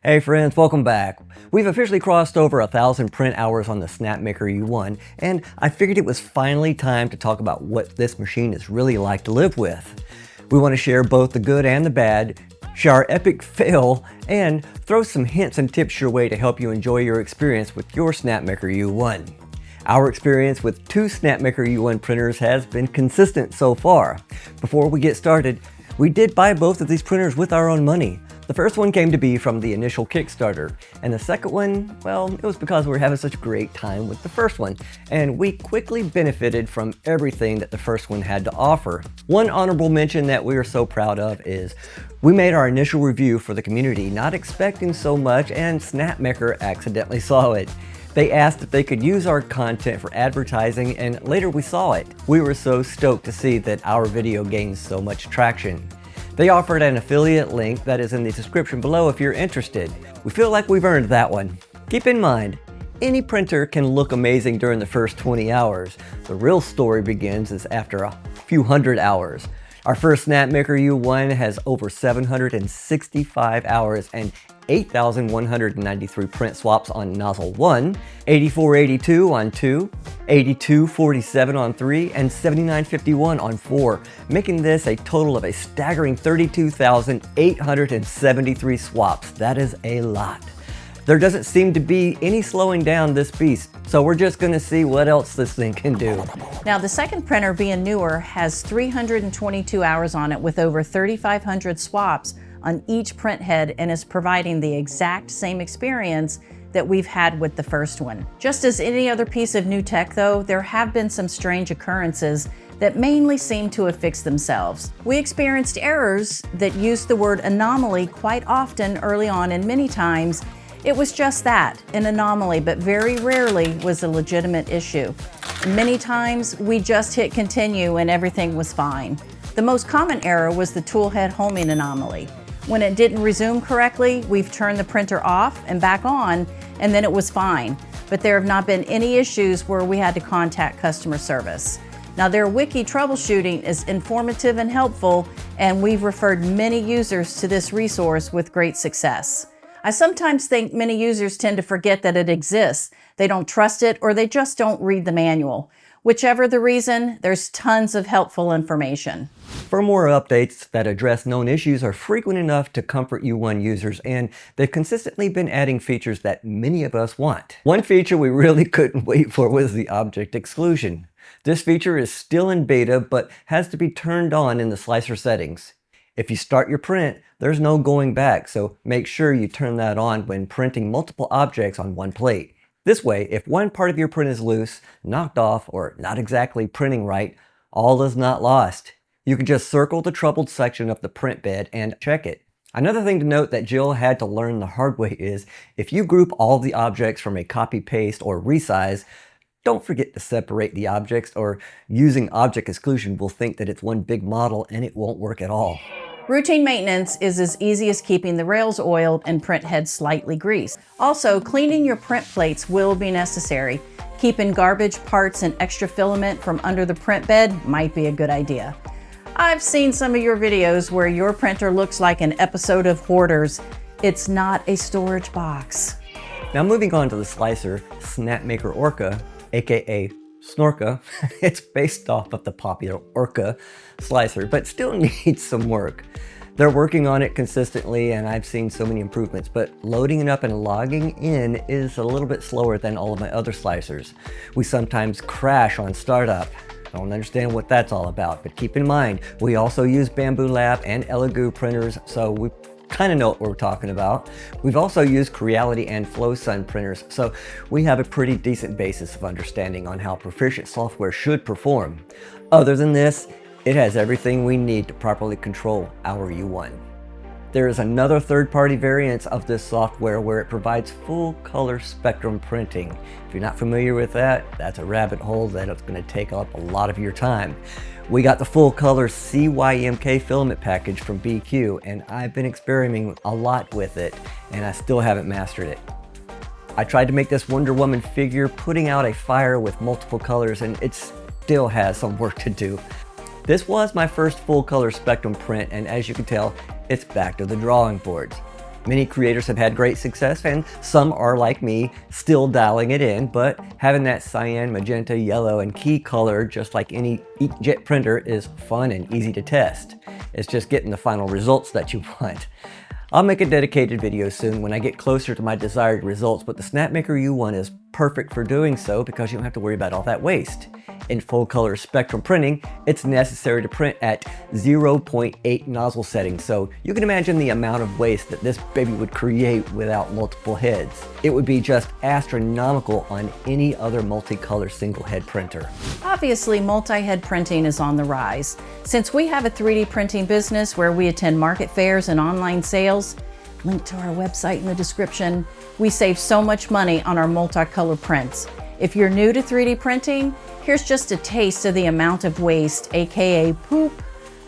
Hey friends, welcome back. We've officially crossed over 1,000 print hours on the Snapmaker U1, and I figured it was finally time to talk about what this machine is really like to live with. We want to share both the good and the bad, share our epic fail, and throw some hints and tips your way to help you enjoy your experience with your Snapmaker U1. Our experience with two Snapmaker U1 printers has been consistent so far. Before we get started, we did buy both of these printers with our own money. The first one came to be from the initial Kickstarter, and the second one, well, it was because we were having such a great time with the first one, and we quickly benefited from everything that the first one had to offer. One honorable mention that we are so proud of is we made our initial review for the community not expecting so much, and Snapmaker accidentally saw it. They asked if they could use our content for advertising, and later we saw it. We were so stoked to see that our video gained so much traction. They offered an affiliate link that is in the description below if you're interested. We feel like we've earned that one. Keep in mind, any printer can look amazing during the first 20 hours. The real story begins after a few hundred hours. Our first Snapmaker U1 has over 765 hours and 8,193 print swaps on nozzle 1, 8482 on 2, 8247 on 3, and 7951 on 4, making this a total of a staggering 32,873 swaps. That is a lot. There doesn't seem to be any slowing down this beast, so we're just going to see what else this thing can do. Now, the second printer, being newer, has 322 hours on it with over 3,500 swaps on each print head and is providing the exact same experience that we've had with the first one. Just as any other piece of new tech though, there have been some strange occurrences that mainly seem to have fixed themselves. We experienced errors that used the word anomaly quite often early on, and many times it was just that, an anomaly, but very rarely was a legitimate issue. Many times we just hit continue and everything was fine. The most common error was the tool head homing anomaly. When it didn't resume correctly, we've turned the printer off and back on, and then it was fine. But there have not been any issues where we had to contact customer service. Now, their Wiki Troubleshooting is informative and helpful, and we've referred many users to this resource with great success. I sometimes think many users tend to forget that it exists. They don't trust it, or they just don't read the manual. Whichever the reason, there's tons of helpful information. Firmware updates that address known issues are frequent enough to comfort U1 users, and they've consistently been adding features that many of us want. One feature we really couldn't wait for was the object exclusion. This feature is still in beta, but has to be turned on in the slicer settings. If you start your print, there's no going back, so make sure you turn that on when printing multiple objects on one plate. This way, if one part of your print is loose, knocked off, or not exactly printing right, all is not lost. You can just circle the troubled section of the print bed and check it. Another thing to note that Jill had to learn the hard way is, if you group all the objects from a copy-paste or resize, don't forget to separate the objects, or using object exclusion will think that it's one big model and it won't work at all. Routine maintenance is as easy as keeping the rails oiled and print heads slightly greased. Also, cleaning your print plates will be necessary. Keeping garbage parts and extra filament from under the print bed might be a good idea. I've seen some of your videos where your printer looks like an episode of Hoarders. It's not a storage box. Now moving on to the slicer, Snapmaker Orca, aka Snorka. It's based off of the popular Orca slicer, but still needs some work. They're working on it consistently, and I've seen so many improvements, but loading it up and logging in is a little bit slower than all of my other slicers. We sometimes crash on startup. I don't understand what that's all about, but keep in mind, we also use Bamboo Lab and Elegoo printers, so we kind of know what we're talking about. We've also used Creality and FlowSun printers, so we have a pretty decent basis of understanding on how proficient software should perform. Other than this, it has everything we need to properly control our U1. There is another third-party variant of this software where it provides full color spectrum printing. If you're not familiar with that, that's a rabbit hole that's going to take up a lot of your time. We got the full color CYMK filament package from BIQU, and I've been experimenting a lot with it, and I still haven't mastered it. I tried to make this Wonder Woman figure putting out a fire with multiple colors, and it still has some work to do. This was my first full color spectrum print, and as you can tell, it's back to the drawing boards. Many creators have had great success, and some are like me, still dialing it in, but having that cyan, magenta, yellow, and key color, just like any inkjet printer, is fun and easy to test. It's just getting the final results that you want. I'll make a dedicated video soon when I get closer to my desired results, but the Snapmaker U1 is perfect for doing so because you don't have to worry about all that waste. In full color spectrum printing, it's necessary to print at 0.8 nozzle settings, so you can imagine the amount of waste that this baby would create without multiple heads. It would be just astronomical on any other multicolor single head printer. Obviously, multi-head printing is on the rise. Since we have a 3D printing business where we attend market fairs and online sales, link to our website in the description, we save so much money on our multicolor prints. If you're new to 3D printing, here's just a taste of the amount of waste, aka poop,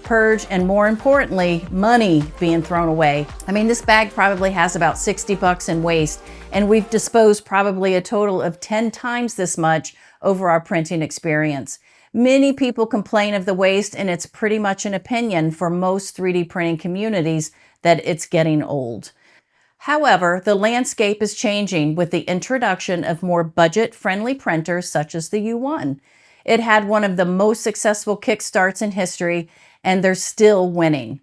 purge, and more importantly, money being thrown away. I mean, this bag probably has about 60 bucks in waste, and we've disposed probably a total of 10 times this much over our printing experience. Many people complain of the waste, and it's pretty much an opinion for most 3D printing communities that it's getting old. However, the landscape is changing with the introduction of more budget-friendly printers such as the U1. It had one of the most successful kickstarts in history, and they're still winning.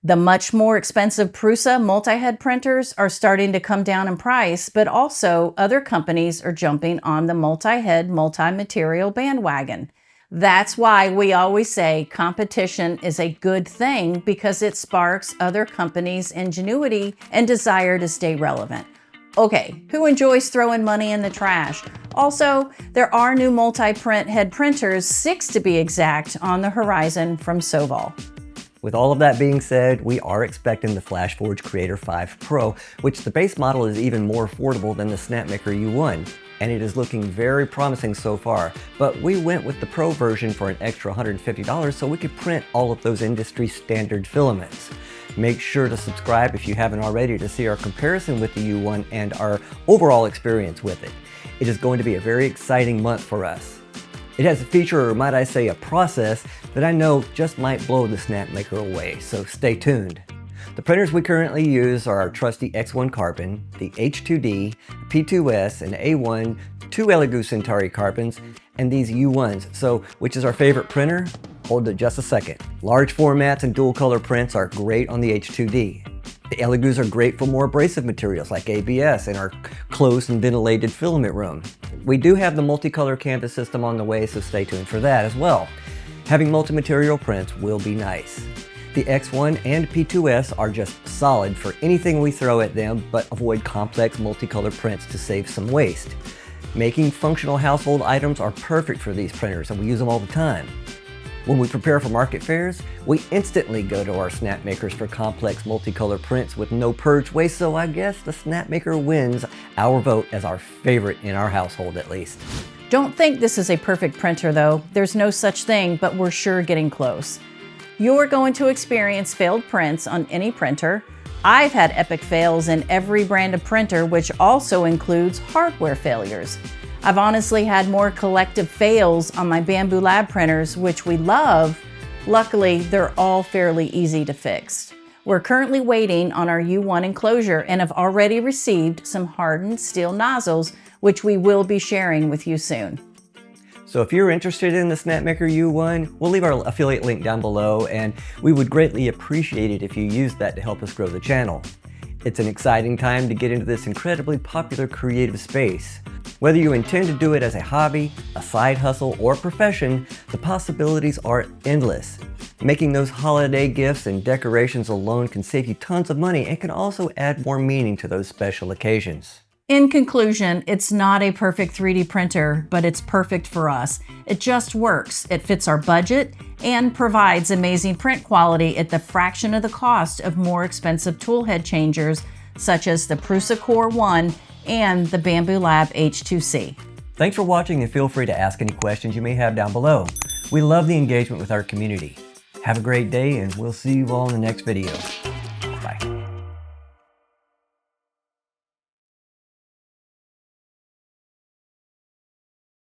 The much more expensive Prusa multi-head printers are starting to come down in price, but also other companies are jumping on the multi-head, multi-material bandwagon. That's why we always say competition is a good thing, because it sparks other companies' ingenuity and desire to stay relevant. Okay, who enjoys throwing money in the trash? Also, there are new multi-print head printers, 6 to be exact, on the horizon from Sovol. With all of that being said, we are expecting the FlashForge Creator 5 Pro, which the base model is even more affordable than the Snapmaker U1. And it is looking very promising so far, but we went with the Pro version for an extra $150 so we could print all of those industry standard filaments. Make sure to subscribe if you haven't already to see our comparison with the U1 and our overall experience with it. It is going to be a very exciting month for us. It has a feature, or might I say a process, that I know just might blow the Snapmaker away, so stay tuned. The printers we currently use are our trusty X1 Carbon, the H2D, P2S, and A1, 2 Elegoo Centauri Carbons, and these U1s. So, which is our favorite printer? Hold it just a second. Large formats and dual color prints are great on the H2D. The Elegoos are great for more abrasive materials like ABS in our closed and ventilated filament room. We do have the multicolor canvas system on the way, so stay tuned for that as well. Having multi-material prints will be nice. The X1 and P2S are just solid for anything we throw at them, but avoid complex multicolor prints to save some waste. Making functional household items are perfect for these printers, and we use them all the time. When we prepare for market fairs, we instantly go to our Snapmakers for complex multicolor prints with no purge waste, so I guess the Snapmaker wins our vote as our favorite in our household at least. Don't think this is a perfect printer though. There's no such thing, but we're sure getting close. You're going to experience failed prints on any printer. I've had epic fails in every brand of printer, which also includes hardware failures. I've honestly had more collective fails on my Bambu Lab printers, which we love. Luckily, they're all fairly easy to fix. We're currently waiting on our U1 enclosure and have already received some hardened steel nozzles, which we will be sharing with you soon. So if you're interested in the Snapmaker U1, we'll leave our affiliate link down below, and we would greatly appreciate it if you use that to help us grow the channel. It's an exciting time to get into this incredibly popular creative space. Whether you intend to do it as a hobby, a side hustle, or a profession, the possibilities are endless. Making those holiday gifts and decorations alone can save you tons of money and can also add more meaning to those special occasions. In conclusion, it's not a perfect 3D printer, but it's perfect for us. It just works. It fits our budget and provides amazing print quality at the fraction of the cost of more expensive tool head changers, such as the Prusa Core 1 and the Bambu Lab H2C. Thanks for watching, and feel free to ask any questions you may have down below. We love the engagement with our community. Have a great day, and we'll see you all in the next video.